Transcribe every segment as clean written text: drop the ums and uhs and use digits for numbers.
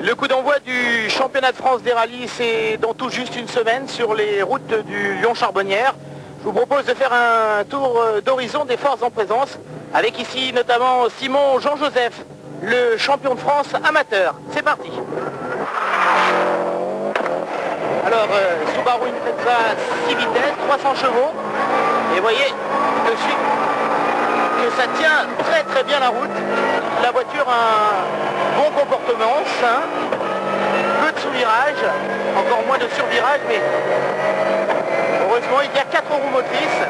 Le coup d'envoi du championnat de France des rallyes, c'est dans tout juste une semaine sur les routes du Lyon-Charbonnières. Je vous propose de faire un tour d'horizon des forces en présence, avec ici notamment Simon Jean-Joseph, le champion de France amateur. C'est parti. Alors, Subaru Impreza 6 vitesses, 300 chevaux. Et vous voyez de suite que ça tient très très bien la route. La voiture a un bon comportement, sain, peu de sous-virage, encore moins de sur-virage, mais heureusement il y a 4 roues motrices,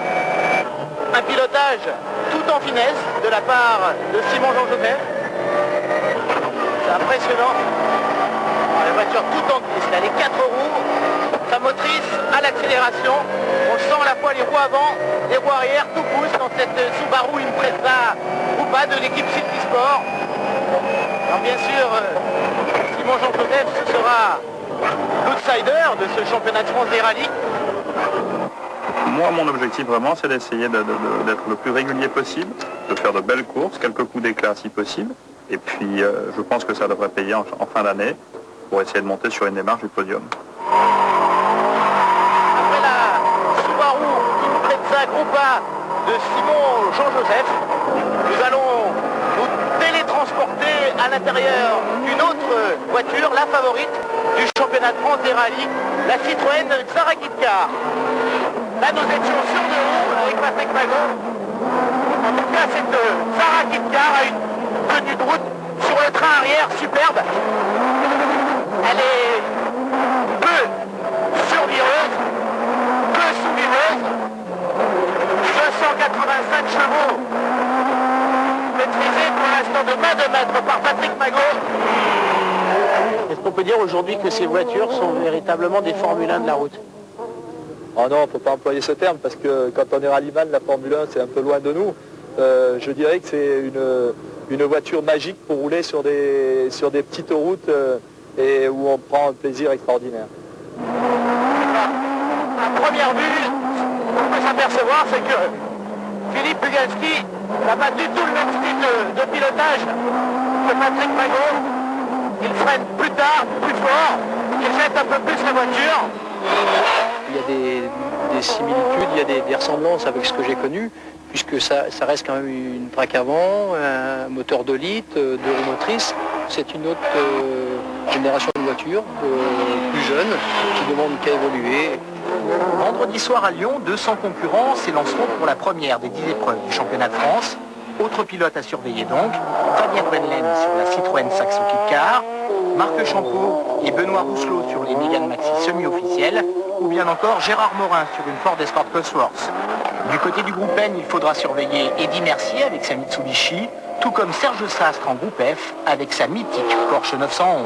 un pilotage tout en finesse de la part de Simon Jean-Joseph. C'est impressionnant. La voiture tout en glisse, elle a les 4 roues, sa motrice à l'accélération. On sent à la fois les roues avant, les roues arrière, tout pousse dans cette Subaru Impreza ou pas de l'équipe City Sport. Alors bien sûr, Simon Jean-Joseph, ce sera l'outsider de ce championnat de France des rallyes. Moi, mon objectif vraiment, c'est d'essayer d'être le plus régulier possible, de faire de belles courses, quelques coups d'éclat si possible. Et puis, je pense que ça devrait payer en fin d'année pour essayer de monter sur une démarche du podium. Après la Subaru Impreza Groupe A de Simon Jean-Joseph, nous allons nous télétransporter à l'intérieur d'une autre voiture, la favorite du championnat de France des rallyes, la Citroën Xara Kit-Car. Là, nous étions sur deux roues avec Patrick Magot. En tout cas, cette Xara Kit-Car a une tenue de route sur le train arrière superbe. Elle est peu survireuse, peu sous-vireuse, 285 chevaux, maîtrisés pour l'instant de main de maître par Patrick Magot. Est-ce qu'on peut dire aujourd'hui que ces voitures sont véritablement des Formule 1 de la route? Oh non, il ne faut pas employer ce terme parce que quand on est rallyman, la Formule 1 c'est un peu loin de nous. Je dirais que c'est une voiture magique pour rouler sur des petites routes et où on prend un plaisir extraordinaire. À première vue, on peut s'apercevoir, c'est que Philippe Bugalski n'a pas du tout le même style de pilotage que Patrick Magot. Il freine plus tard, plus fort, il jette un peu plus la voiture. Il y a des similitudes, il y a des ressemblances avec ce que j'ai connu, puisque ça reste quand même une traque avant, un moteur de litre, 2 roues motrices. C'est une autre génération de voitures, plus jeune, qui demande qu'à évoluer. Vendredi soir à Lyon, 200 concurrents s'élanceront pour la première des 10 épreuves du championnat de France. Autres pilotes à surveiller donc, Fabien Gwenlen sur la Citroën Saxo Kit-Car, Marc Champeau et Benoît Rousselot sur les Mégane Maxi semi-officiels, ou bien encore Gérard Morin sur une Ford Escort Cosworth. Du côté du groupe N, il faudra surveiller Eddy Mercier avec sa Mitsubishi, tout comme Serge Sastre en groupe F avec sa mythique Porsche 911.